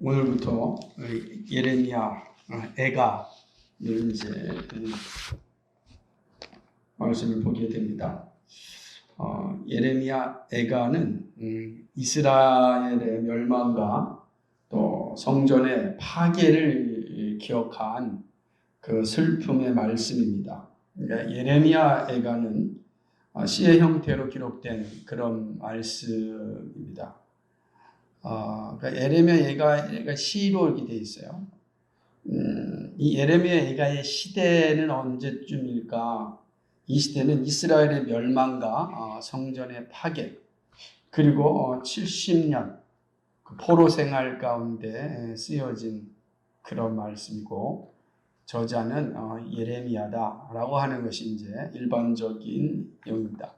오늘부터 예레미야 애가 이제 말씀을 보게 됩니다. 예레미야 애가는 이스라엘의 멸망과 또 성전의 파괴를 기억한 그 슬픔의 말씀입니다. 그러니까 예레미야 애가는 시의 형태로 기록된 그런 말씀입니다. 그러니까 예레미야 애가가 시로 이렇게 돼 있어요. 이 예레미야 애가의 시대는 언제쯤일까? 이 시대는 이스라엘의 멸망과 성전의 파괴, 그리고 70년 그 포로 생활 가운데 쓰여진 그런 말씀이고, 저자는 예레미야다라고 하는 것이 이제 일반적인 용어입니다.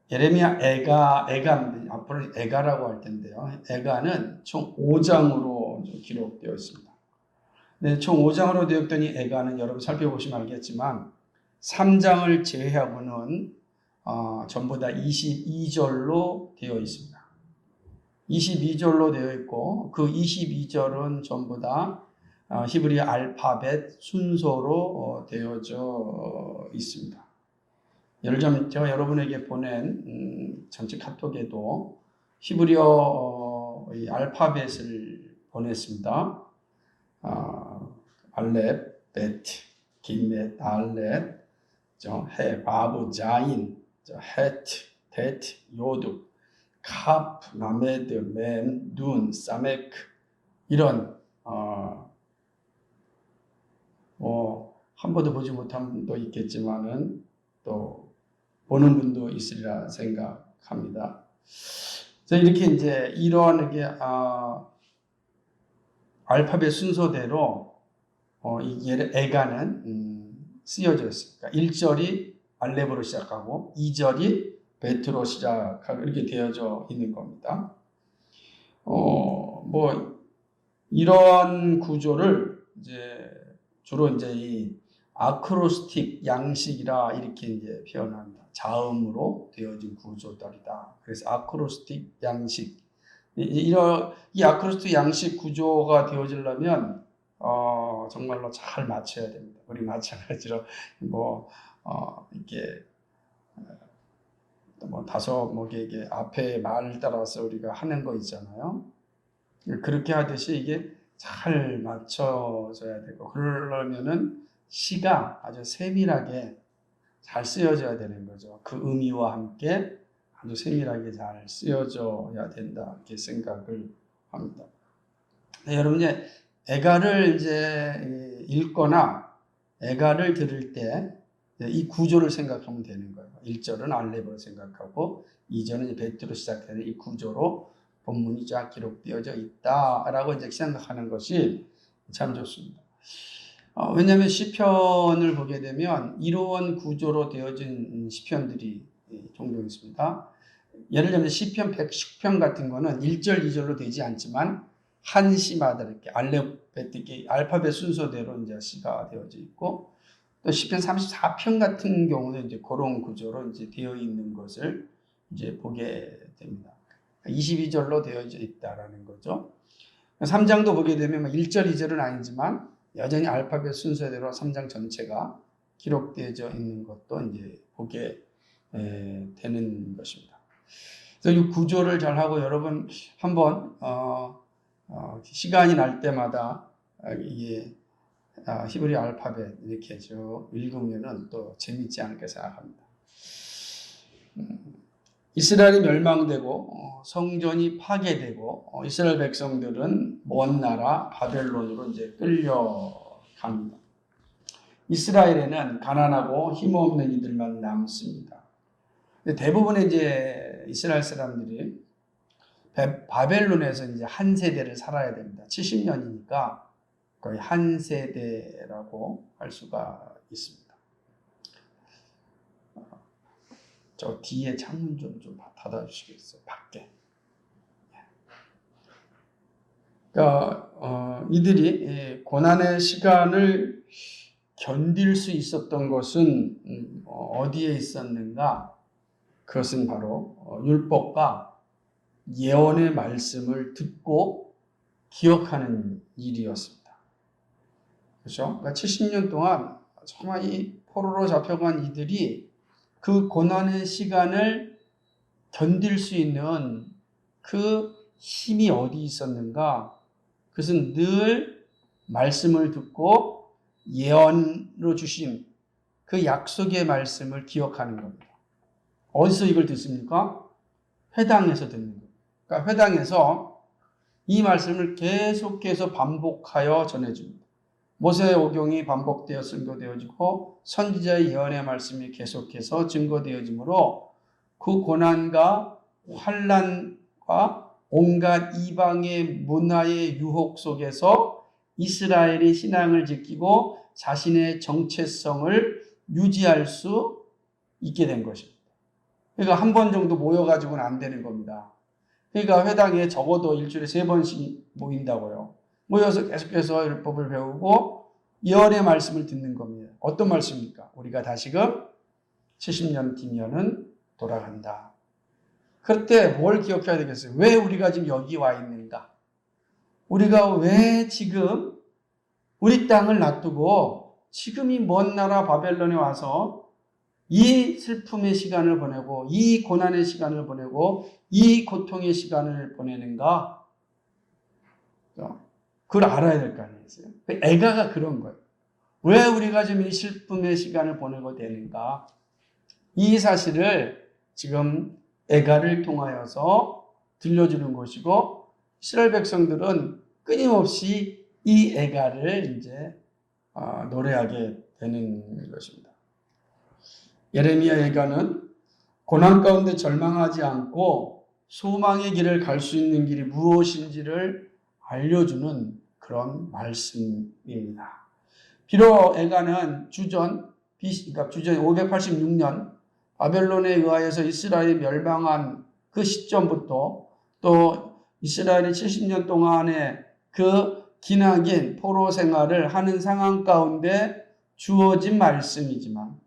예레미야 애가인데 앞으로 애가라고 할 텐데요. 애가는 총 5장으로 기록되어 있습니다. 네, 총 5장으로 되어 있던 이 애가는 여러분 살펴보시면 알겠지만 3장을 제외하고는 전부 다 22절로 되어 있습니다. 22절로 되어 있고 그 22절은 전부 다 히브리 알파벳 순서로 되어져 있습니다. 예를 들면 제가 여러분에게 보낸 전체 카톡에도 히브리어 알파벳을 보냈습니다. 알렙, 베트, 기멧, 알렙, 해, 바브, 자인, 헤트, 테트, 요드, 카프, 라메드, 멘, 눈, 사메크, 이런 한 번도 보지 못한 분도 있겠지만은 또 보는 분도 있으리라 생각합니다. 이렇게 이제 이러한 게 알파벳 순서대로 이 애가는 쓰여져 있습니다. 1절이 알렙으로 시작하고 2절이 베트로 시작하고 이렇게 되어져 있는 겁니다. 이런 구조를 이제 주로 이제 이 아크로스틱 양식이라 이렇게 이제 표현합니다. 자음으로 되어진 구조들이다. 그래서 아크로스틱 양식. 이 아크로스틱 양식 구조가 되어지려면 정말로 잘 맞춰야 됩니다. 우리 마찬가지로 이렇게 다소 이게 앞에 말 따라서 우리가 하는 거 있잖아요. 그렇게 하듯이 이게 잘 맞춰져야 되고, 그러려면은 시가 아주 세밀하게 잘 쓰여져야 되는 거죠. 그 의미와 함께 아주 세밀하게 잘 쓰여져야 된다, 이렇게 생각을 합니다. 여러분 이제 애가를 이제 읽거나 애가를 들을 때 이 구조를 생각하면 되는 거예요. 1절은 알렙으로 생각하고 2절은 베트로 시작되는 이 구조로 본문이 쫙 기록되어져 있다라고 이제 생각하는 것이 참 좋습니다. 왜냐하면 시편을 보게 되면 이러한 구조로 되어진 시편들이 종종 있습니다. 예를 들면 시편 110편 같은 거는 1절, 2절로 되지 않지만 한 시마다 이렇게 알파벳 순서대로 이제 시가 되어져 있고, 또 시편 34편 같은 경우는 이제 그런 구조로 이제 되어 있는 것을 이제 보게 됩니다. 22절로 되어져 있다라는 거죠. 3장도 보게 되면 1절, 2절은 아니지만 여전히 알파벳 순서대로 3장 전체가 기록되어져 있는 것도 이제 보게 되는 것입니다. 그래서 이 구조를 잘 하고 여러분 한번 시간이 날 때마다 이게 히브리 알파벳 이렇게 쭉 읽으면은 또 재밌지 않을까 생각합니다. 이스라엘이 멸망되고 성전이 파괴되고 이스라엘 백성들은 먼 나라 바벨론으로 이제 끌려갑니다. 이스라엘에는 가난하고 힘없는 이들만 남습니다. 대부분의 이제 이스라엘 사람들이 바벨론에서 이제 한 세대를 살아야 됩니다. 70년이니까 거의 한 세대라고 할 수가 있습니다. 저 뒤에 창문 좀 닫아주시겠어요? 밖에. 그러니까 이들이 고난의 시간을 견딜 수 있었던 것은 어디에 있었는가? 그것은 바로 율법과 예언의 말씀을 듣고 기억하는 일이었습니다. 그렇죠? 그러니까 70년 동안 정말 이 포로로 잡혀간 이들이 그 고난의 시간을 견딜 수 있는 그 힘이 어디 있었는가? 그것은 늘 말씀을 듣고 예언으로 주신 그 약속의 말씀을 기억하는 겁니다. 어디서 이걸 듣습니까? 회당에서 듣는 거예요. 그러니까 회당에서 이 말씀을 계속해서 반복하여 전해줍니다. 모세의 오경이 반복되어 증거되어지고 선지자의 예언의 말씀이 계속해서 증거되어지므로 그 고난과 환난과 온갖 이방의 문화의 유혹 속에서 이스라엘이 신앙을 지키고 자신의 정체성을 유지할 수 있게 된 것입니다. 그러니까 한 번 정도 모여가지고는 안 되는 겁니다. 그러니까 회당에 적어도 일주일에 3번씩 모인다고요. 모여서 계속해서 율법을 배우고 예언의 말씀을 듣는 겁니다. 어떤 말씀입니까? 우리가 다시금 70년 뒤면은 돌아간다. 그때 뭘 기억해야 되겠어요? 왜 우리가 지금 여기 와 있는가? 우리가 왜 지금 우리 땅을 놔두고 지금 이 먼 나라 바벨론에 와서 이 슬픔의 시간을 보내고 이 고난의 시간을 보내고 이 고통의 시간을 보내는가? 그걸 알아야 될 거 아니겠어요? 애가가 그런 거예요. 왜 우리가 지금 이 슬픔의 시간을 보내고 되는가? 이 사실을 지금 애가를 통하여서 들려주는 것이고 이스라엘 백성들은 끊임없이 이 애가를 이제 노래하게 되는 것입니다. 예레미야 애가는 고난 가운데 절망하지 않고 소망의 길을 갈 수 있는 길이 무엇인지를 알려주는 그런 말씀입니다. 비록 애가는 주전 586년 바벨론에 의하여서 이스라엘이 멸망한 그 시점부터 또 이스라엘이 70년 동안의 그 기나긴 포로 생활을 하는 상황 가운데 주어진 말씀이지만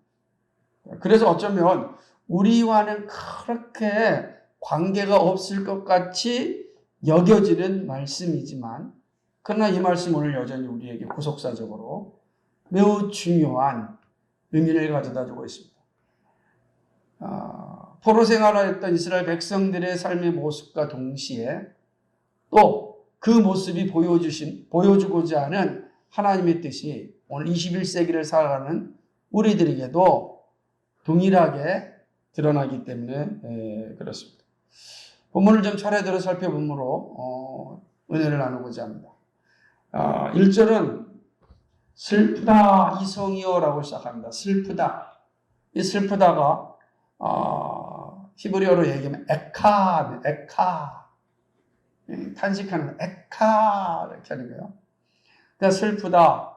그래서 어쩌면 우리와는 그렇게 관계가 없을 것 같이 여겨지는 말씀이지만 그러나 이 말씀 오늘 여전히 우리에게 구속사적으로 매우 중요한 의미를 가져다 주고 있습니다. 포로 생활을 했던 이스라엘 백성들의 삶의 모습과 동시에 또 그 모습이 보여주고자 하는 하나님의 뜻이 오늘 21세기를 살아가는 우리들에게도 동일하게 드러나기 때문에 그렇습니다. 본문을 좀 차례대로 살펴보므로 은혜를 나누고자 합니다. 1절은 슬프다 이성이여라고 시작합니다. 슬프다. 이 슬프다가 히브리어로 얘기하면 에카 탄식하는 에카 이렇게 하는 거예요. 그러니까 슬프다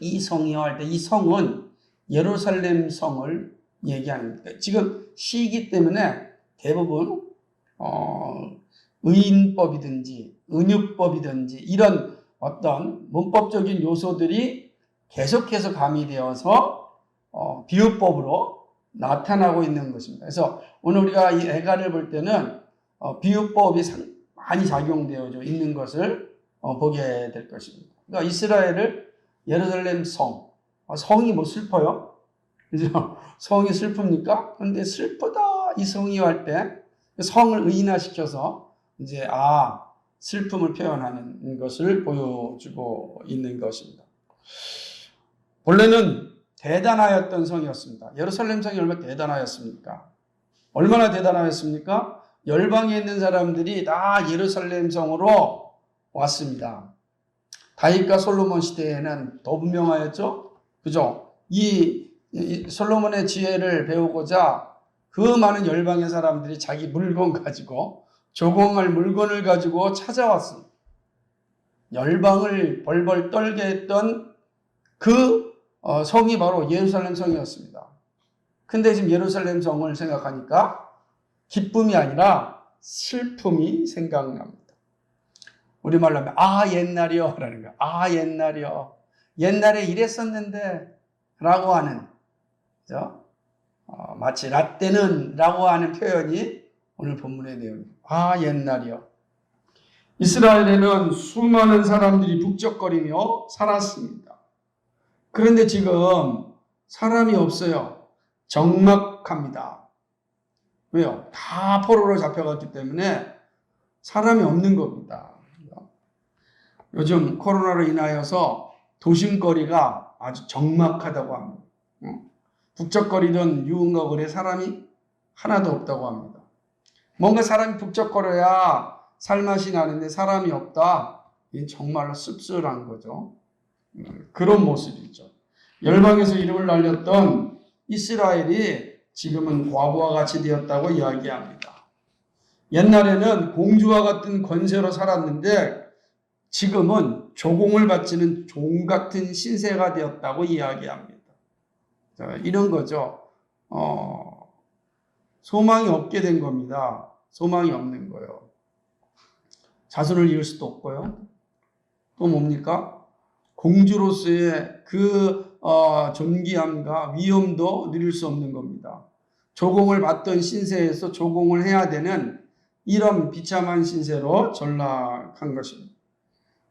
이성이여 할 때 이 성은 예루살렘 성을 얘기하는 거예요. 지금 시기 때문에 대부분 의인법이든지 은유법이든지 이런 어떤 문법적인 요소들이 계속해서 가미되어서 비유법으로 나타나고 있는 것입니다. 그래서 오늘 우리가 이 애가를 볼 때는 비유법이 많이 작용되어 있는 것을 보게 될 것입니다. 그러니까 이스라엘을 예루살렘 성이 뭐 슬퍼요? 그죠? 성이 슬픕니까? 그런데 슬프다 이 성이 할 때 성을 의인화시켜서 이제 슬픔을 표현하는 것을 보여주고 있는 것입니다. 본래는 대단하였던 성이었습니다. 예루살렘 성이 얼마나 대단하였습니까? 얼마나 대단하였습니까? 열방에 있는 사람들이 다 예루살렘 성으로 왔습니다. 다윗과 솔로몬 시대에는 더 분명하였죠? 그죠? 이 솔로몬의 지혜를 배우고자 그 많은 열방의 사람들이 자기 물건 가지고 조공할 물건을 가지고 찾아왔습니다. 열방을 벌벌 떨게 했던 그 성이 바로 예루살렘 성이었습니다. 근데 지금 예루살렘 성을 생각하니까 기쁨이 아니라 슬픔이 생각납니다. 우리말로 하면 옛날이요 라는 거야. 옛날이요. 옛날에 이랬었는데 라고 하는 그죠? 마치 라떼는 라고 하는 표현이 오늘 본문의 내용입니다. 옛날이요. 이스라엘에는 수많은 사람들이 북적거리며 살았습니다. 그런데 지금 사람이 없어요. 적막합니다. 왜요? 다 포로로 잡혀갔기 때문에 사람이 없는 겁니다. 요즘 코로나로 인하여서 도심거리가 아주 적막하다고 합니다. 북적거리던 유흥가 거리에 사람이 하나도 없다고 합니다. 뭔가 사람이 북적거려야 살맛이 나는데 사람이 없다. 이게 정말로 씁쓸한 거죠. 그런 모습이죠. 열방에서 이름을 날렸던 이스라엘이 지금은 과부와 같이 되었다고 이야기합니다. 옛날에는 공주와 같은 권세로 살았는데 지금은 조공을 바치는 종 같은 신세가 되었다고 이야기합니다. 자, 이런 거죠. 소망이 없게 된 겁니다. 소망이 없는 거예요. 자손을 이을 수도 없고요. 또 뭡니까? 공주로서의 그 존귀함과 위엄도 누릴 수 없는 겁니다. 조공을 받던 신세에서 조공을 해야 되는 이런 비참한 신세로 전락한 것입니다.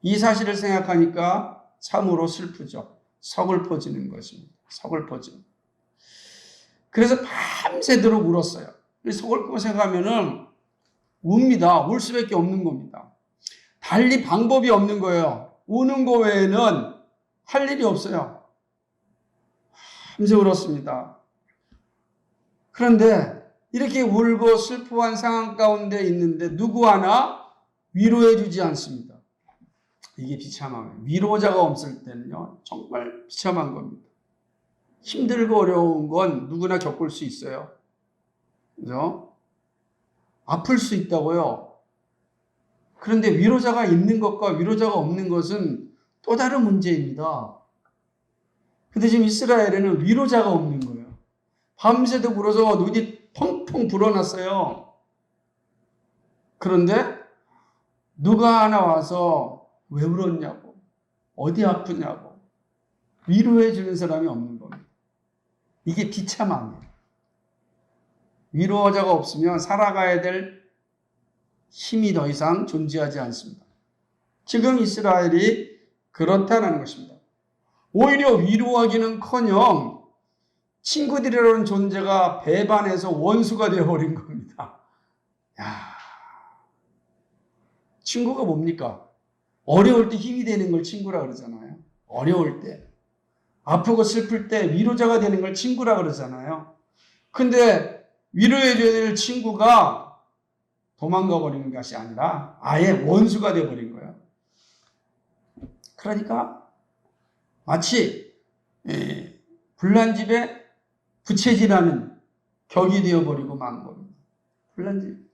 이 사실을 생각하니까 참으로 슬프죠. 서글퍼지는 것입니다. 서글퍼지는. 그래서 밤새도록 울었어요. 서글퍼 생각하면은 웁니다. 울 수밖에 없는 겁니다. 달리 방법이 없는 거예요. 우는 거 외에는 할 일이 없어요. 밤새 울었습니다. 그런데 이렇게 울고 슬퍼한 상황 가운데 있는데 누구 하나 위로해 주지 않습니다. 이게 비참함이에요. 위로자가 없을 때는요, 정말 비참한 겁니다. 힘들고 어려운 건 누구나 겪을 수 있어요. 그죠? 아플 수 있다고요. 그런데 위로자가 있는 것과 위로자가 없는 것은 또 다른 문제입니다. 근데 지금 이스라엘에는 위로자가 없는 거예요. 밤새도 울어서 눈이 펑펑 불어났어요. 그런데 누가 하나 와서 왜 울었냐고, 어디 아프냐고 위로해 주는 사람이 없는 겁니다. 이게 비참함이에요. 위로자가 없으면 살아가야 될 힘이 더 이상 존재하지 않습니다. 지금 이스라엘이 그렇다는 것입니다. 오히려 위로하기는커녕 친구들이라는 존재가 배반해서 원수가 되어버린 겁니다. 야, 친구가 뭡니까? 어려울 때 힘이 되는 걸 친구라 그러잖아요. 어려울 때. 아프고 슬플 때 위로자가 되는 걸 친구라 그러잖아요. 근데 위로해줘야 될 친구가 도망가 버리는 것이 아니라 아예 원수가 되어버린 거예요. 그러니까 마치 불난 집에 부채질하는 격이 되어버리고 만 겁니다. 불난 집.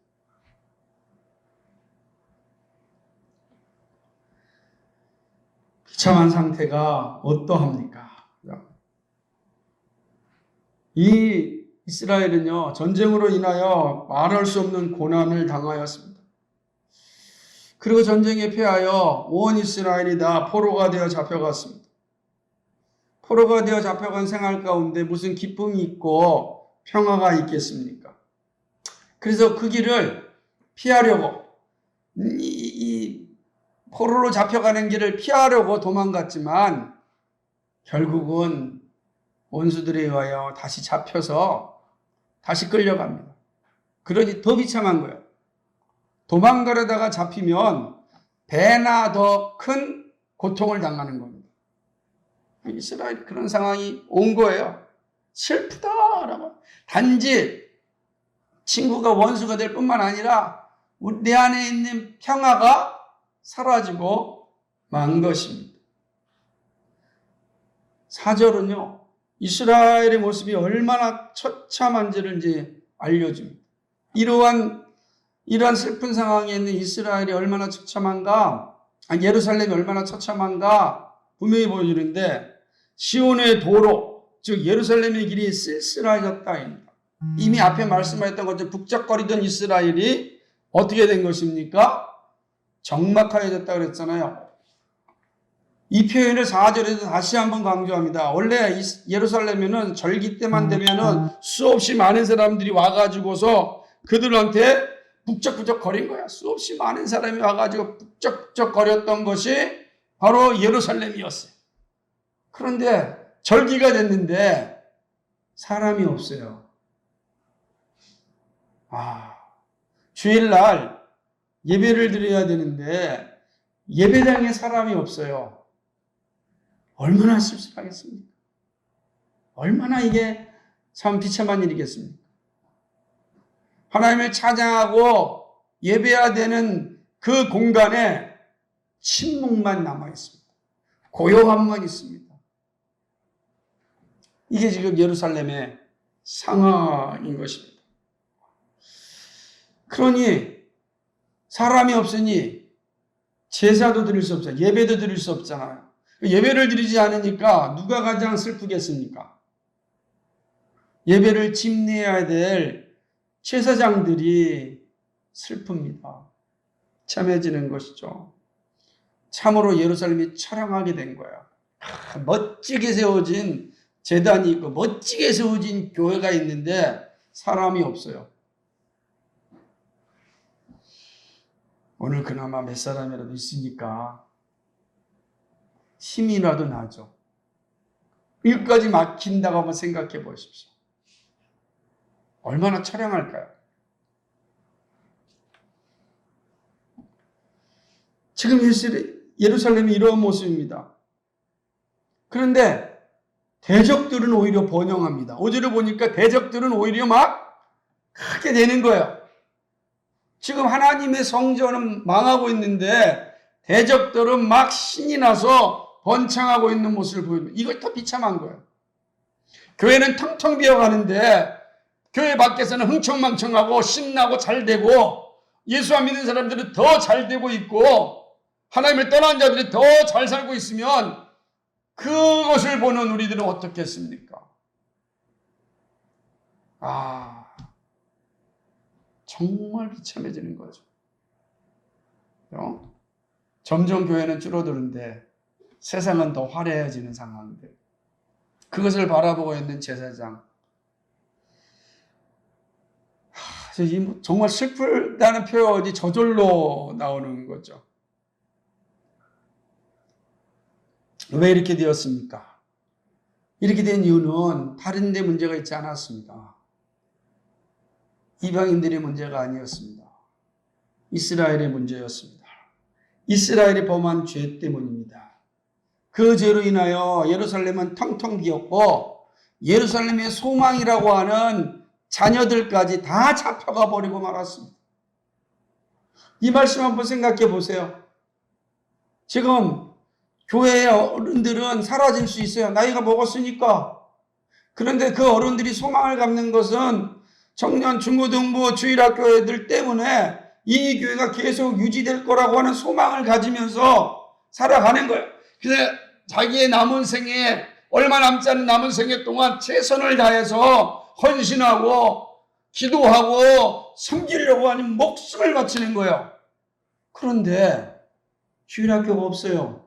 비참한 상태가 어떠합니까? 이 이스라엘은요, 전쟁으로 인하여 말할 수 없는 고난을 당하였습니다. 그리고 전쟁에 패하여 온 이스라엘이 다 포로가 되어 잡혀갔습니다. 포로가 되어 잡혀간 생활 가운데 무슨 기쁨이 있고 평화가 있겠습니까? 그래서 그 길을 피하려고, 이 포로로 잡혀가는 길을 피하려고 도망갔지만 결국은 원수들에 의하여 다시 잡혀서 다시 끌려갑니다. 그러니 더 비참한 거예요. 도망가려다가 잡히면 배나 더 큰 고통을 당하는 겁니다. 이스라엘 그런 상황이 온 거예요. 슬프다라고. 단지 친구가 원수가 될 뿐만 아니라 내 안에 있는 평화가 사라지고 만 것입니다. 4절은요. 이스라엘의 모습이 얼마나 처참한지를 이제 알려줍니다. 이러한 슬픈 상황에 있는 이스라엘이 얼마나 처참한가, 예루살렘이 얼마나 처참한가 분명히 보여주는데, 시온의 도로, 즉 예루살렘의 길이 쓸쓸해졌다입니다. 이미 앞에 말씀하셨던 것처럼 북적거리던 이스라엘이 어떻게 된 것입니까? 적막하여졌다 그랬잖아요. 이 표현을 4절에서 다시 한번 강조합니다. 원래 예루살렘에는 절기 때만 되면은 수없이 많은 사람들이 와가지고서 그들한테 북적북적 거린 거야. 수없이 많은 사람이 와가지고 북적북적 거렸던 것이 바로 예루살렘이었어요. 그런데 절기가 됐는데 사람이 없어요. 주일날 예배를 드려야 되는데 예배당에 사람이 없어요. 얼마나 씁쓸하겠습니까? 얼마나 이게 참 비참한 일이겠습니까? 하나님을 찬양하고 예배해야 되는 그 공간에 침묵만 남아있습니다. 고요함만 있습니다. 이게 지금 예루살렘의 상황인 것입니다. 그러니 사람이 없으니 제사도 드릴 수 없어요. 예배도 드릴 수 없잖아요. 예배를 드리지 않으니까 누가 가장 슬프겠습니까? 예배를 집례해야 될 제사장들이 슬픕니다. 참해지는 것이죠. 참으로 예루살렘이 처량하게 된 거야. 멋지게 세워진 제단이 있고 멋지게 세워진 교회가 있는데 사람이 없어요. 오늘 그나마 몇 사람이라도 있으니까 힘이라도 나죠. 일까지 막힌다고 한번 생각해 보십시오. 얼마나 처량할까요? 지금 예루살렘이 이런 모습입니다. 그런데 대적들은 오히려 번영합니다. 5절을 보니까 대적들은 오히려 막 크게 되는 거예요. 지금 하나님의 성전은 망하고 있는데 대적들은 막 신이 나서 번창하고 있는 모습을 보입니다. 이걸 더 비참한 거예요. 교회는 텅텅 비어가는데 교회 밖에서는 흥청망청하고 신나고 잘되고 예수 안 믿는 사람들은 더 잘되고 있고 하나님을 떠난 자들이 더 잘 살고 있으면 그것을 보는 우리들은 어떻겠습니까? 정말 비참해지는 거죠. 점점 교회는 줄어드는데 세상은 더 화려해지는 상황인데 그것을 바라보고 있는 제사장. 정말 슬프다는 표현이 저절로 나오는 거죠. 왜 이렇게 되었습니까? 이렇게 된 이유는 다른 데 문제가 있지 않았습니다. 이방인들의 문제가 아니었습니다. 이스라엘의 문제였습니다. 이스라엘이 범한 죄 때문입니다. 그 죄로 인하여 예루살렘은 텅텅 비었고 예루살렘의 소망이라고 하는 자녀들까지 다 잡혀가 버리고 말았습니다. 이 말씀 한번 생각해 보세요. 지금 교회의 어른들은 사라질 수 있어요. 나이가 먹었으니까. 그런데 그 어른들이 소망을 갖는 것은 청년, 중고등부, 주일학교 애들 때문에 이 교회가 계속 유지될 거라고 하는 소망을 가지면서 살아가는 거예요. 그래서 자기의 남은 생에 얼마 남지 않은 남은 생애 동안 최선을 다해서 헌신하고 기도하고 섬기려고 하는 목숨을 바치는 거예요. 그런데 주일학교가 없어요.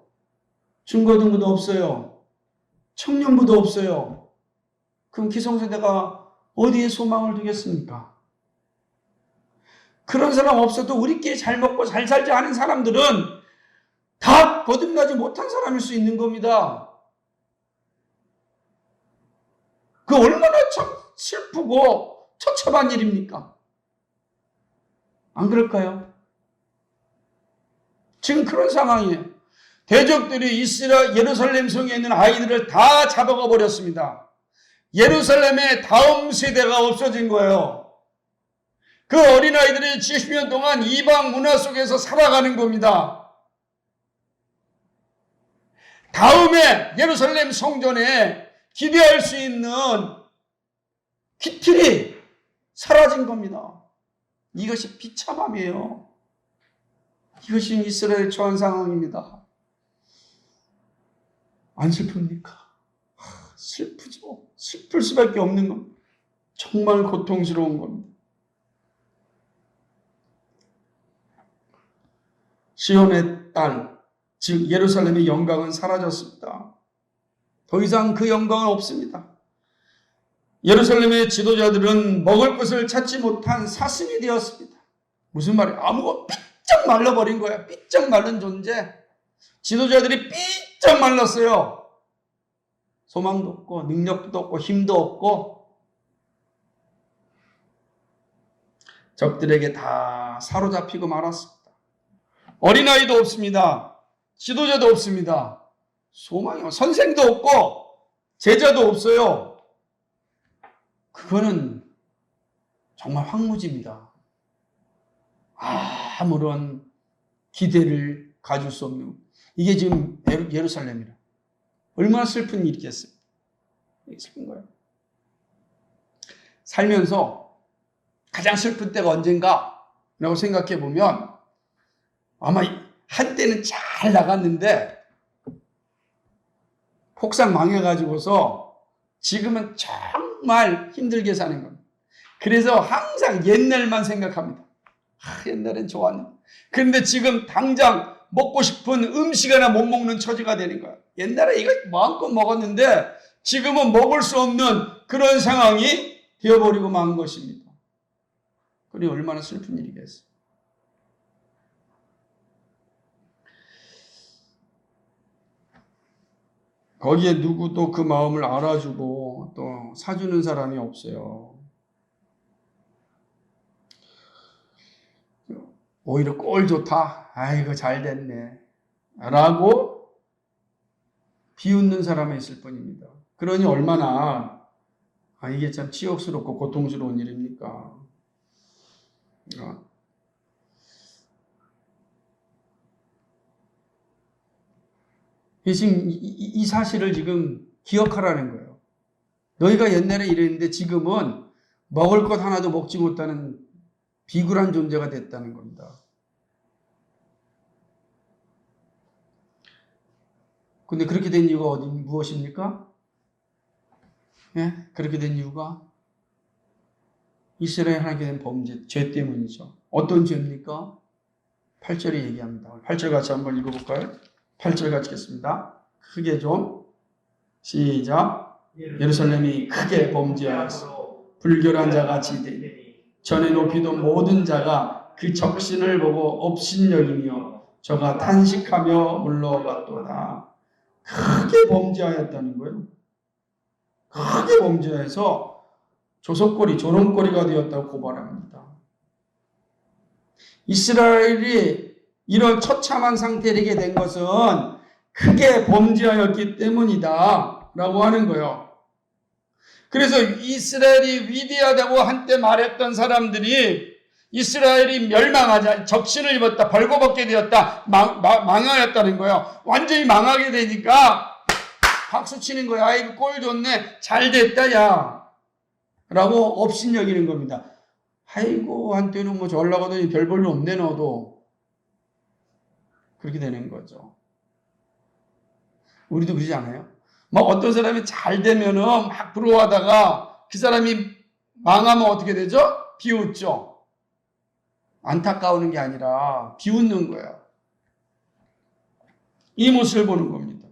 중고등부도 없어요. 청년부도 없어요. 그럼 기성세대가 어디에 소망을 두겠습니까? 그런 사람 없어도 우리끼리 잘 먹고 잘 살자 하는 사람들은 다 거듭나지 못한 사람일 수 있는 겁니다. 그 얼마나 참 슬프고 처참한 일입니까? 안 그럴까요? 지금 그런 상황이에요. 대적들이 예루살렘 성에 있는 아이들을 다 잡아가 버렸습니다. 예루살렘의 다음 세대가 없어진 거예요. 그 어린아이들이 70년 동안 이방 문화 속에서 살아가는 겁니다. 다음에 예루살렘 성전에 기대할 수 있는 기틀이 사라진 겁니다. 이것이 비참함이에요. 이것이 이스라엘이 처한 상황입니다. 안 슬픕니까? 슬프죠. 슬플 수밖에 없는 겁니다. 정말 고통스러운 겁니다. 시온의 딸, 즉 예루살렘의 영광은 사라졌습니다. 더 이상 그 영광은 없습니다. 예루살렘의 지도자들은 먹을 것을 찾지 못한 사슴이 되었습니다. 무슨 말이야? 아무거 삐쩍 말라버린 거야. 삐쩍 마른 존재. 지도자들이 삐쩍 말랐어요. 소망도 없고 능력도 없고 힘도 없고 적들에게 다 사로잡히고 말았습니다. 어린아이도 없습니다. 지도자도 없습니다. 소망이 선생도 없고 제자도 없어요. 그거는 정말 황무지입니다. 아무런 기대를 가질 수 없는, 이게 지금 예루살렘이라. 얼마나 슬픈 일이겠어요. 슬픈 거예요. 살면서 가장 슬픈 때가 언젠가 라고 생각해 보면 아마 한때는 잘 나갔는데 폭삭 망해가지고서 지금은 정말 힘들게 사는 겁니다. 그래서 항상 옛날만 생각합니다. 옛날엔 좋았는데. 그런데 지금 당장 먹고 싶은 음식 하나 못 먹는 처지가 되는 거야. 옛날에 이거 마음껏 먹었는데 지금은 먹을 수 없는 그런 상황이 되어버리고 만 것입니다. 그게 얼마나 슬픈 일이겠어요. 거기에 누구도 그 마음을 알아주고 또 사주는 사람이 없어요. 오히려 꼴 좋다. 아이고 잘 됐네. 라고 비웃는 사람이 있을 뿐입니다. 그러니 얼마나 이게 참 치욕스럽고 고통스러운 일입니까? 지금 이 사실을 지금 기억하라는 거예요. 너희가 옛날에 이랬는데 지금은 먹을 것 하나도 먹지 못하는 비굴한 존재가 됐다는 겁니다. 근데 그렇게 된 이유가 무엇입니까? 예? 그렇게 된 이유가 이스라엘 하나님께 된 범죄, 죄 때문이죠. 어떤 죄입니까? 8절에 얘기합니다. 8절 같이 한번 읽어볼까요? 8절 같이 읽겠습니다. 크게 좀 시작. 예루살렘이 크게 범죄하였어. 불결한 자가 지되니 전에 높이던 모든 자가 그 적신을 보고 업신여기며 저가 탄식하며 물러갔도다. 크게 범죄하였다는 거예요. 크게 범죄해서 조석거리, 조롱거리가 되었다고 고발합니다. 이스라엘이 이런 처참한 상태이게 된 것은 크게 범죄하였기 때문이다 라고 하는 거예요. 그래서 이스라엘이 위대하다고 한때 말했던 사람들이 이스라엘이 멸망하자, 적신을 입었다, 벌거벗게 되었다, 망하였다는 거예요. 완전히 망하게 되니까 박수 치는 거야. 아이고 꼴 좋네, 잘 됐다 야 라고 업신여기는 겁니다. 아이고 한때는 뭐 전라가더니 별 볼 일 없네 너도. 그렇게 되는 거죠. 우리도 그러지 않아요? 막 어떤 사람이 잘 되면은 막 부러워하다가 그 사람이 망하면 어떻게 되죠? 비웃죠. 안타까우는 게 아니라 비웃는 거예요. 이 모습을 보는 겁니다.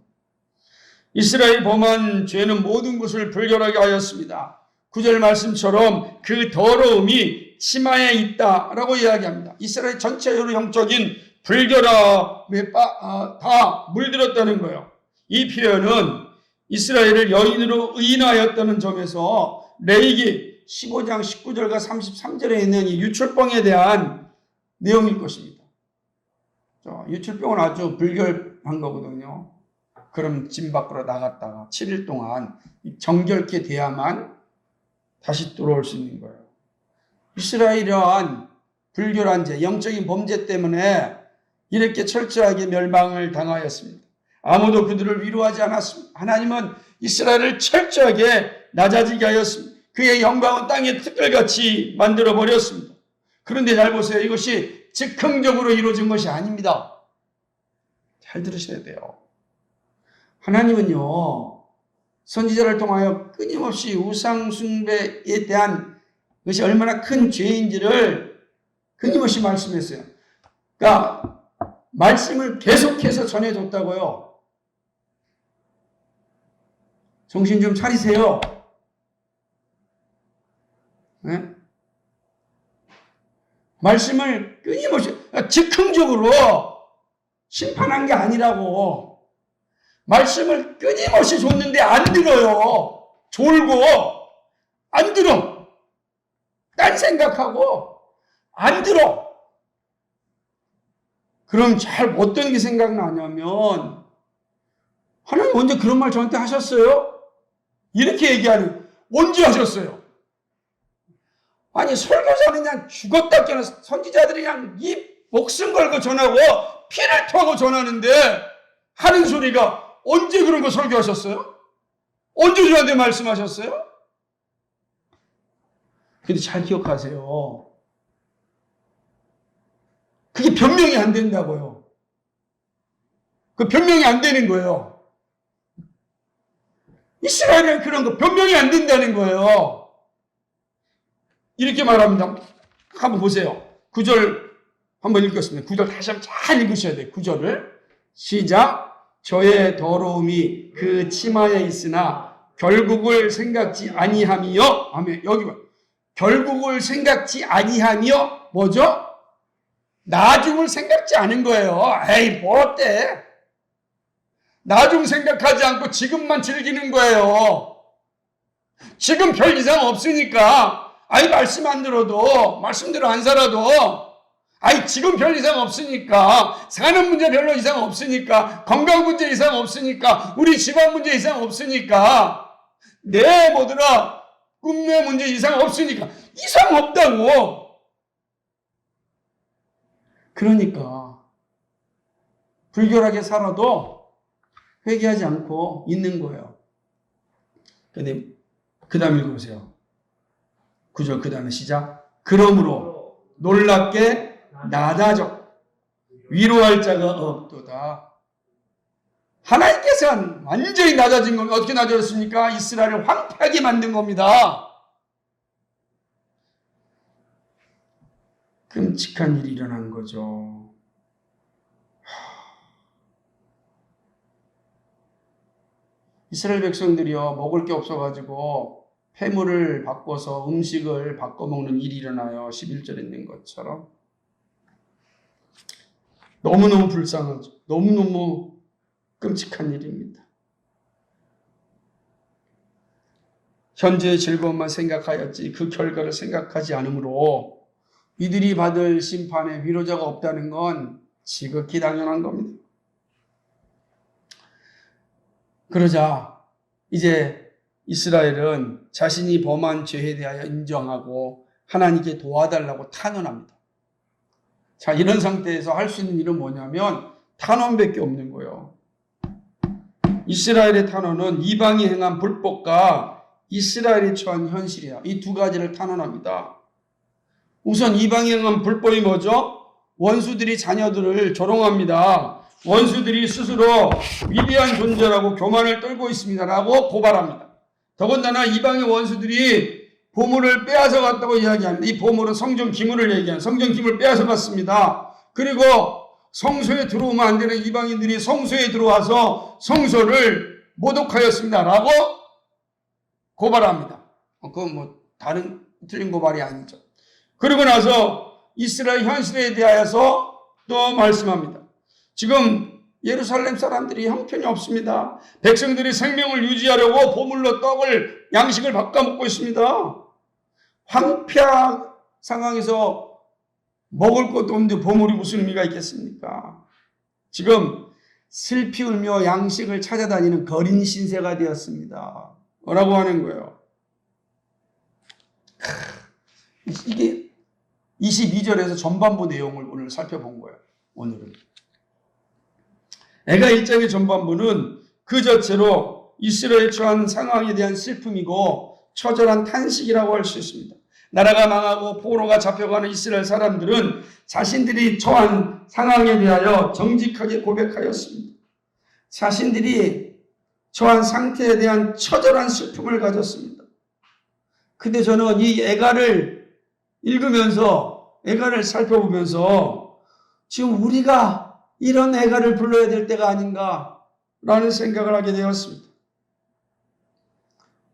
이스라엘 범한 죄는 모든 것을 불결하게 하였습니다. 9절 말씀처럼 그 더러움이 치마에 있다라고 이야기합니다. 이스라엘 전체적으로 영적인 불결함에 다 물들었다는 거예요. 이 표현은 이스라엘을 여인으로 의인하였다는 점에서 레위기 15장 19절과 33절에 있는 이 유출병에 대한 내용일 것입니다. 유출병은 아주 불결한 거거든요. 그럼 집 밖으로 나갔다가 7일 동안 정결케 돼야만 다시 들어올 수 있는 거예요. 이스라엘은 불결한 죄, 영적인 범죄 때문에 이렇게 철저하게 멸망을 당하였습니다. 아무도 그들을 위로하지 않았습니다. 하나님은 이스라엘을 철저하게 낮아지게 하였습니다. 그의 영광은 땅의 티끌같이 만들어버렸습니다. 그런데 잘 보세요. 이것이 즉흥적으로 이루어진 것이 아닙니다. 잘 들으셔야 돼요. 하나님은요, 선지자를 통하여 끊임없이 우상 숭배에 대한 것이 얼마나 큰 죄인지를 끊임없이 말씀했어요. 그러니까 말씀을 계속해서 전해줬다고요. 정신 좀 차리세요. 네? 말씀을 끊임없이 즉흥적으로 심판한 게 아니라고. 말씀을 끊임없이 줬는데 안 들어요. 졸고 안 들어. 딴 생각하고 안 들어. 그럼 잘 어떤 게 생각나냐면, 하나님 언제 그런 말 저한테 하셨어요? 이렇게 얘기하는, 언제 하셨어요? 아니, 설교자는 그냥 죽었다 깨는 선지자들이 그냥 이 목숨 걸고 전하고 피를 토하고 전하는데 하는 소리가, 언제 그런 거 설교하셨어요? 언제 저한테 말씀하셨어요? 근데 잘 기억하세요. 그게 변명이 안 된다고요. 그 변명이 안 되는 거예요. 이스라엘은 그런 거 변명이 안 된다는 거예요. 이렇게 말합니다. 한번 보세요. 9절 한번 읽겠습니다. 9절 다시 한번 잘 읽으셔야 돼요. 9절을. 시작. 저의 더러움이 그 치마에 있으나 결국을 생각지 아니하며. 아멘. 여기 봐. 결국을 생각지 아니하며 뭐죠? 나중을 생각지 않은 거예요. 에이, 뭐 어때? 나중 생각하지 않고 지금만 즐기는 거예요. 지금 별 이상 없으니까, 아이, 말씀 안 들어도, 말씀대로 안 살아도, 아이, 지금 별 이상 없으니까, 사는 문제 별로 이상 없으니까, 건강 문제 이상 없으니까, 우리 집안 문제 이상 없으니까, 내 뭐더라, 꿈의 문제 이상 없으니까, 이상 없다고. 그러니까 불결하게 살아도 회개하지 않고 있는 거예요. 근데 그 다음 읽어보세요. 9절 그 다음에 시작. 그러므로 놀랍게 낮아져 위로할 자가 없도다. 하나님께서는 완전히 낮아진 겁니다. 어떻게 낮아졌습니까? 이스라엘을 황폐하게 만든 겁니다. 끔찍한 일이 일어난 거죠. 이스라엘 백성들이요, 먹을 게 없어가지고 폐물을 바꿔서 음식을 바꿔 먹는 일이 일어나요. 11절에 있는 것처럼. 너무너무 불쌍하죠. 너무너무 끔찍한 일입니다. 현재의 즐거움만 생각하였지 그 결과를 생각하지 않으므로 이들이 받을 심판에 위로자가 없다는 건 지극히 당연한 겁니다. 그러자 이제 이스라엘은 자신이 범한 죄에 대하여 인정하고 하나님께 도와달라고 탄원합니다. 자, 이런 상태에서 할 수 있는 일은 뭐냐면 탄원밖에 없는 거예요. 이스라엘의 탄원은 이방이 행한 불법과 이스라엘이 처한 현실이야. 이 두 가지를 탄원합니다. 우선 이방이 행한 불법이 뭐죠? 원수들이 자녀들을 조롱합니다. 원수들이 스스로 위대한 존재라고 교만을 떨고 있습니다라고 고발합니다. 더군다나 이방의 원수들이 보물을 빼앗아 갔다고 이야기합니다. 이 보물은 성전 기물을 얘기하는, 성전 기물을 빼앗아 갔습니다. 그리고 성소에 들어오면 안 되는 이방인들이 성소에 들어와서 성소를 모독하였습니다라고 고발합니다. 그건 뭐 다른 틀린 고발이 아니죠. 그리고 나서 이스라엘 현실에 대하여서 또 말씀합니다. 지금 예루살렘 사람들이 형편이 없습니다. 백성들이 생명을 유지하려고 보물로 떡을, 양식을 바꿔먹고 있습니다. 황폐한 상황에서 먹을 것도 없는데 보물이 무슨 의미가 있겠습니까? 지금 슬피 울며 양식을 찾아다니는 거린 신세가 되었습니다. 뭐라고 하는 거예요? 이게 22절에서 전반부 내용을 오늘 살펴본 거예요. 오늘은. 애가 1장의 전반부는 그 자체로 이스라엘이 처한 상황에 대한 슬픔이고 처절한 탄식이라고 할 수 있습니다. 나라가 망하고 포로가 잡혀가는 이스라엘 사람들은 자신들이 처한 상황에 대하여 정직하게 고백하였습니다. 자신들이 처한 상태에 대한 처절한 슬픔을 가졌습니다. 근데 저는 이 애가를 읽으면서, 애가를 살펴보면서 지금 우리가 이런 애가를 불러야 될 때가 아닌가라는 생각을 하게 되었습니다.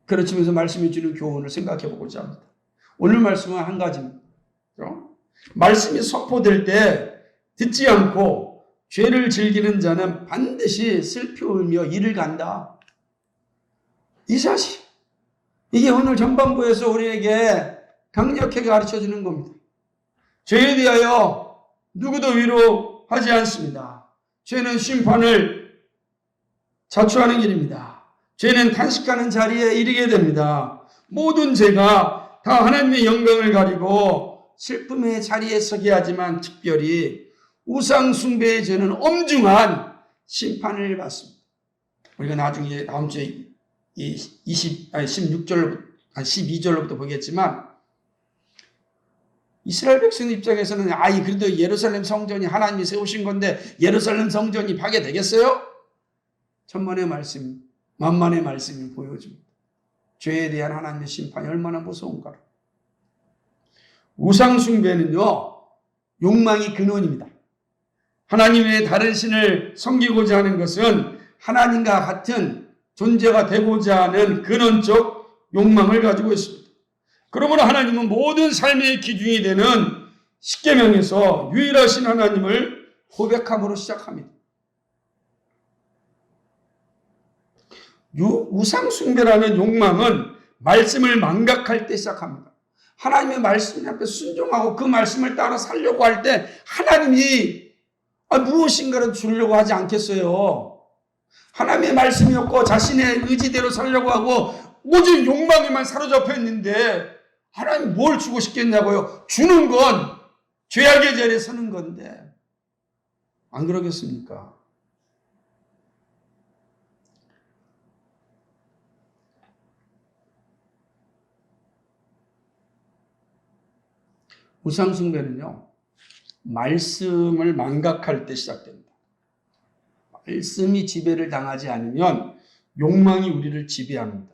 그렇지면서 말씀이 주는 교훈을 생각해 보고자 합니다. 오늘 말씀은 한 가지입니다. 말씀이 선포될 때 듣지 않고 죄를 즐기는 자는 반드시 슬피 울며 이를 간다. 이 사실, 이게 오늘 전반부에서 우리에게 강력하게 가르쳐주는 겁니다. 죄에 대하여 누구도 위로하지 않습니다. 죄는 심판을 자초하는 길입니다. 죄는 탄식하는 자리에 이르게 됩니다. 모든 죄가 다 하나님의 영광을 가리고 슬픔의 자리에 서게 하지만 특별히 우상 숭배의 죄는 엄중한 심판을 받습니다. 우리가 나중에 다음 주에 12절로부터 보겠지만 이스라엘 백성 입장에서는 그래도 예루살렘 성전이 하나님이 세우신 건데 예루살렘 성전이 파괴되겠어요? 천만의 말씀, 만만의 말씀이 보여줍니다. 죄에 대한 하나님의 심판이 얼마나 무서운가. 우상 숭배는요, 욕망이 근원입니다. 하나님의 다른 신을 섬기고자 하는 것은 하나님과 같은 존재가 되고자 하는 근원적 욕망을 가지고 있습니다. 그러므로 하나님은 모든 삶의 기준이 되는 십계명에서 유일하신 하나님을 고백함으로 시작합니다. 우상 숭배라는 욕망은 말씀을 망각할 때 시작합니다. 하나님의 말씀 앞에 순종하고 그 말씀을 따라 살려고 할 때 하나님이 무엇인가를 주려고 하지 않겠어요. 하나님의 말씀이 없고 자신의 의지대로 살려고 하고 오직 욕망에만 사로잡혀 있는데 하나님 뭘 주고 싶겠냐고요. 주는 건 죄악의 자리에 서는 건데 안 그러겠습니까? 우상 숭배는요, 말씀을 망각할 때 시작됩니다. 말씀이 지배를 당하지 않으면 욕망이 우리를 지배합니다.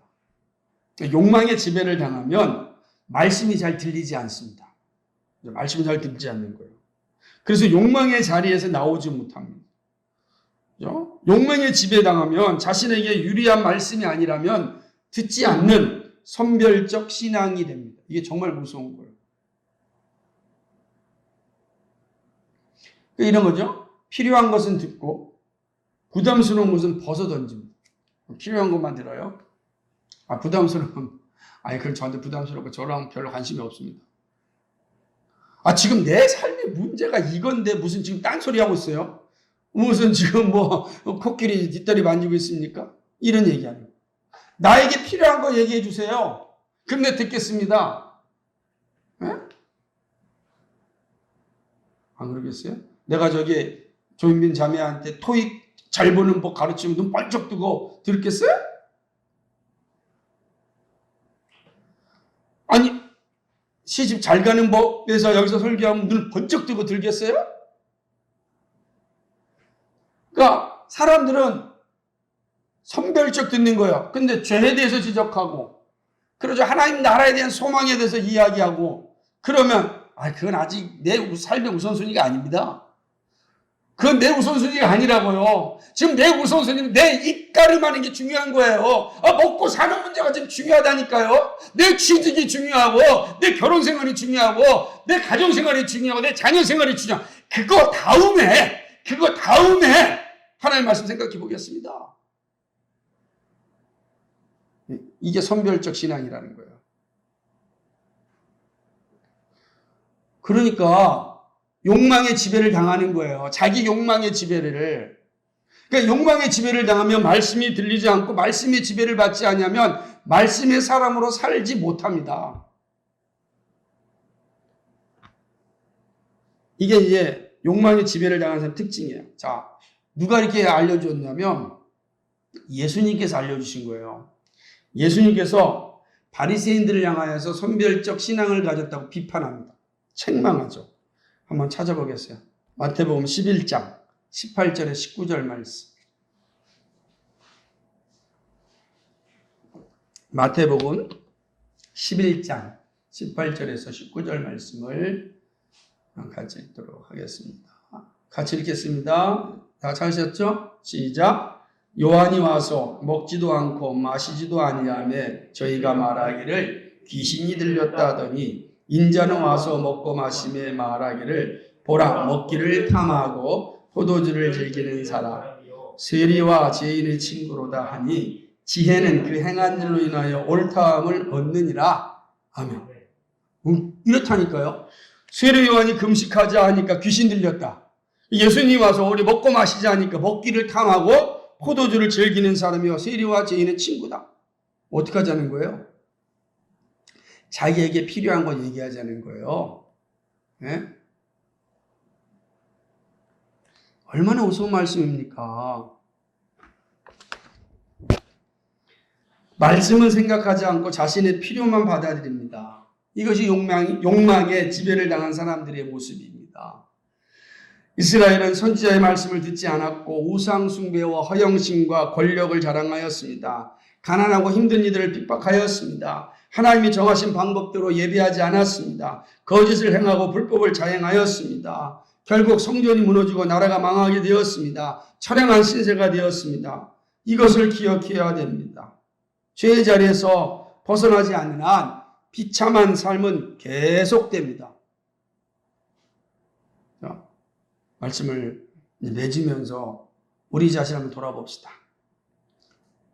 욕망의 지배를 당하면 말씀이 잘 들리지 않습니다. 말씀이 잘 들리지 않는 거예요. 그래서 욕망의 자리에서 나오지 못합니다. 욕망의 지배에 당하면 자신에게 유리한 말씀이 아니라면 듣지 않는 선별적 신앙이 됩니다. 이게 정말 무서운 거예요. 이런 거죠. 필요한 것은 듣고 부담스러운 것은 벗어던집니다. 필요한 것만 들어요. 부담스러운, 그럼 저한테 부담스럽고 저랑 별로 관심이 없습니다. 지금 내 삶의 문제가 이건데 무슨 지금 딴소리 하고 있어요? 무슨 지금 코끼리 뒷다리 만지고 있습니까? 이런 얘기 아니에요. 나에게 필요한 거 얘기해 주세요. 그럼 내가 듣겠습니다. 네? 안 그러겠어요? 내가 조인빈 자매한테 토익 잘 보는 법 가르치면 눈 번쩍 뜨고 들겠어요? 시집 잘 가는 법에서 여기서 설교하면 눈 번쩍 뜨고 들겠어요? 그러니까 사람들은 선별적 듣는 거예요. 근데 죄에 대해서 지적하고, 그러죠. 하나님 나라에 대한 소망에 대해서 이야기하고, 그러면 그건 아직 내 삶의 우선순위가 아닙니다. 그건 내 우선순위가 아니라고요. 지금 내 우선순위는 내 입가름하는 게 중요한 거예요. 먹고 사는 문제가 지금 중요하다니까요. 내 취직이 중요하고, 내 결혼 생활이 중요하고, 내 가정 생활이 중요하고, 내 자녀 생활이 중요하고, 그거 다음에 하나님 말씀 생각해 보겠습니다. 이게 선별적 신앙이라는 거예요. 그러니까 욕망의 지배를 당하는 거예요. 자기 욕망의 지배를. 그러니까 욕망의 지배를 당하면 말씀이 들리지 않고 말씀의 지배를 받지 않으면 말씀의 사람으로 살지 못합니다. 이게 이제 욕망의 지배를 당하는 사람 특징이에요. 자, 누가 이렇게 알려줬냐면 예수님께서 알려주신 거예요. 예수님께서 바리새인들을 향하여서 선별적 신앙을 가졌다고 비판합니다. 책망하죠. 한번 찾아보겠어요. 마태복음 11장 18절에 19절 말씀. 마태복음 11장 18절에서 19절 말씀을 같이 읽도록 하겠습니다. 같이 읽겠습니다. 다 찾으셨죠? 시작. 요한이 와서 먹지도 않고 마시지도 아니하며 저희가 말하기를 귀신이 들렸다 하더니 인자는 와서 먹고 마시며 말하기를 보라 먹기를 탐하고 포도주를 즐기는 사람 세리와 죄인의 친구로다 하니 지혜는 그 행한 일로 인하여 옳다함을 얻느니라. 아멘. 이렇다니까요. 세례 요한이 금식하자 하니까 귀신 들렸다. 예수님 와서 우리 먹고 마시자 하니까 먹기를 탐하고 포도주를 즐기는 사람이요 세리와 죄인의 친구다. 어떻게 하자는 거예요? 자기에게 필요한 거 얘기하자는 거예요. 네? 얼마나 우스운 말씀입니까? 말씀은 생각하지 않고 자신의 필요만 받아들입니다. 이것이 욕망에 지배를 당한 사람들의 모습입니다. 이스라엘은 선지자의 말씀을 듣지 않았고 우상 숭배와 허영심과 권력을 자랑하였습니다. 가난하고 힘든 이들을 핍박하였습니다. 하나님이 정하신 방법대로 예배하지 않았습니다. 거짓을 행하고 불법을 자행하였습니다. 결국 성전이 무너지고 나라가 망하게 되었습니다. 처량한 신세가 되었습니다. 이것을 기억해야 됩니다. 죄의 자리에서 벗어나지 않는 한 비참한 삶은 계속됩니다. 자, 말씀을 맺으면서 우리 자신을 한번 돌아봅시다.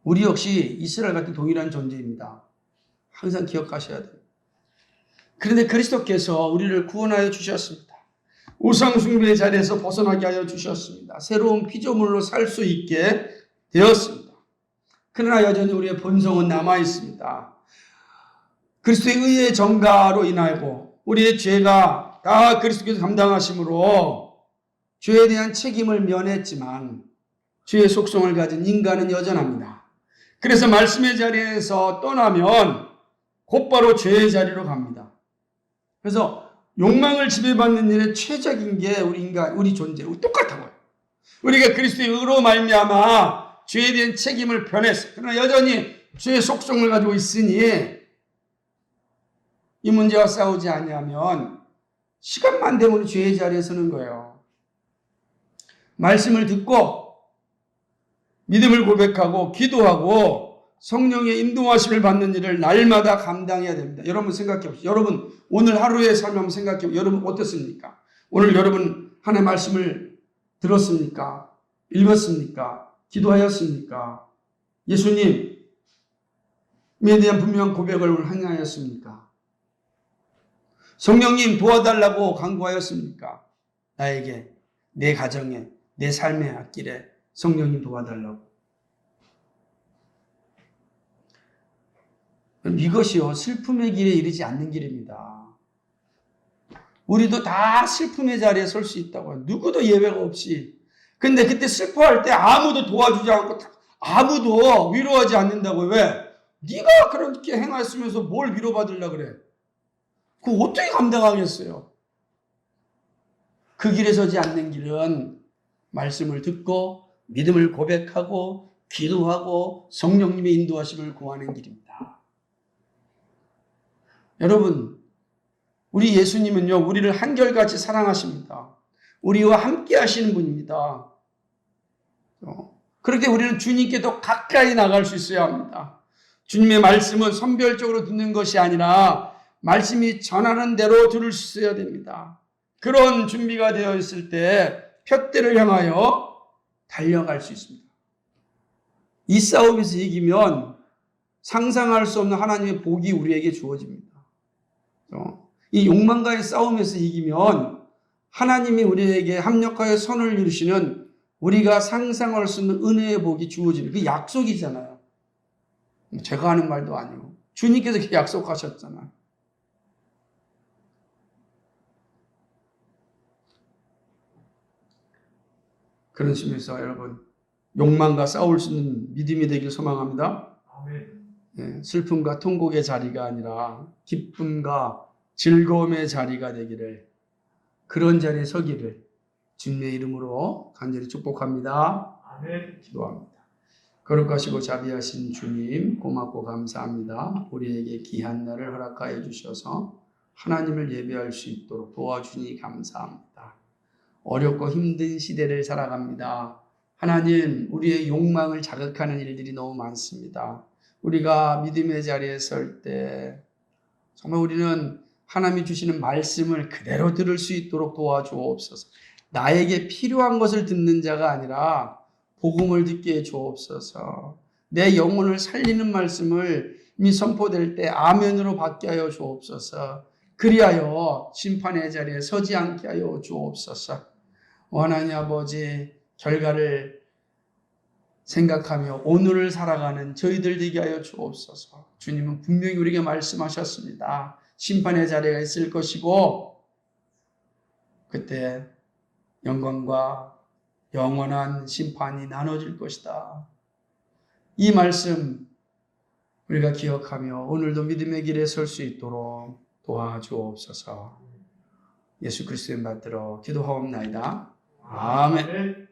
우리 역시 이스라엘 같은 동일한 존재입니다. 항상 기억하셔야 돼요. 그런데 그리스도께서 우리를 구원하여 주셨습니다. 우상숭배의 자리에서 벗어나게 하여 주셨습니다. 새로운 피조물로 살 수 있게 되었습니다. 그러나 여전히 우리의 본성은 남아있습니다. 그리스도의 의의 정가로 인하고 우리의 죄가 다 그리스도께서 감당하심으로 죄에 대한 책임을 면했지만 죄의 속성을 가진 인간은 여전합니다. 그래서 말씀의 자리에서 떠나면 곧바로 죄의 자리로 갑니다. 그래서 욕망을 지배받는 일의 최적인 게 우리 인간, 우리 존재, 똑같다고요. 우리가 그리스도의 의로 말미암아 죄에 대한 책임을 변했어요. 그러나 여전히 죄의 속성을 가지고 있으니 이 문제와 싸우지 아니하면 시간만 되면 죄의 자리에 서는 거예요. 말씀을 듣고 믿음을 고백하고 기도하고 성령의 인도하심을 받는 일을 날마다 감당해야 됩니다. 여러분 생각해 보세요. 여러분 오늘 하루의 삶 한번 생각해 보세요. 여러분 어떻습니까? 오늘 여러분 하나님의 말씀을 들었습니까? 읽었습니까? 기도하였습니까? 예수님에 대한 분명한 고백을 행하였습니까? 성령님 도와달라고 간구하였습니까? 나에게, 내 가정에, 내 삶의 앞길에 성령님 도와달라고. 이것이요 슬픔의 길에 이르지 않는 길입니다. 우리도 다 슬픔의 자리에 설 수 있다고요. 누구도 예외가 없이. 근데 그때 슬퍼할 때 아무도 도와주지 않고 아무도 위로하지 않는다고요. 왜? 네가 그렇게 행하였으면서 뭘 위로받으려고 그래? 그거 어떻게 감당하겠어요? 그 길에 서지 않는 길은 말씀을 듣고 믿음을 고백하고 기도하고 성령님의 인도하심을 구하는 길입니다. 여러분, 우리 예수님은요, 우리를 한결같이 사랑하십니다. 우리와 함께 하시는 분입니다. 그렇게 우리는 주님께 더 가까이 나갈 수 있어야 합니다. 주님의 말씀은 선별적으로 듣는 것이 아니라 말씀이 전하는 대로 들을 수 있어야 됩니다. 그런 준비가 되어 있을 때 푯대를 향하여 달려갈 수 있습니다. 이 싸움에서 이기면 상상할 수 없는 하나님의 복이 우리에게 주어집니다. 이 욕망과의 싸움에서 이기면 하나님이 우리에게 합력하여 선을 이루시는 우리가 상상할 수 없는 은혜의 복이 주어지는 그 약속이잖아요. 제가 하는 말도 아니고 주님께서 그렇게 약속하셨잖아요. 그런 심에서 여러분 욕망과 싸울 수 있는 믿음이 되길 소망합니다. 네, 슬픔과 통곡의 자리가 아니라 기쁨과 즐거움의 자리가 되기를, 그런 자리에 서기를 주님의 이름으로 간절히 축복합니다. 아멘. 기도합니다. 거룩하시고 자비하신 주님 고맙고 감사합니다. 우리에게 귀한 날을 허락하여 주셔서 하나님을 예배할 수 있도록 도와주니 감사합니다. 어렵고 힘든 시대를 살아갑니다. 하나님, 우리의 욕망을 자극하는 일들이 너무 많습니다. 우리가 믿음의 자리에 설 때 정말 우리는 하나님이 주시는 말씀을 그대로 들을 수 있도록 도와주옵소서. 나에게 필요한 것을 듣는 자가 아니라 복음을 듣게 해 주옵소서. 내 영혼을 살리는 말씀을 이미 선포될 때 아멘으로 받게 하여 주옵소서. 그리하여 심판의 자리에 서지 않게 하여 주옵소서. 하나님 아버지, 결과를 생각하며 오늘을 살아가는 저희들 되게 하여 주옵소서. 주님은 분명히 우리에게 말씀하셨습니다. 심판의 자리가 있을 것이고 그때 영광과 영원한 심판이 나눠질 것이다. 이 말씀 우리가 기억하며 오늘도 믿음의 길에 설 수 있도록 도와주옵소서. 예수 그리스도의 받들어 기도하옵나이다. 아멘.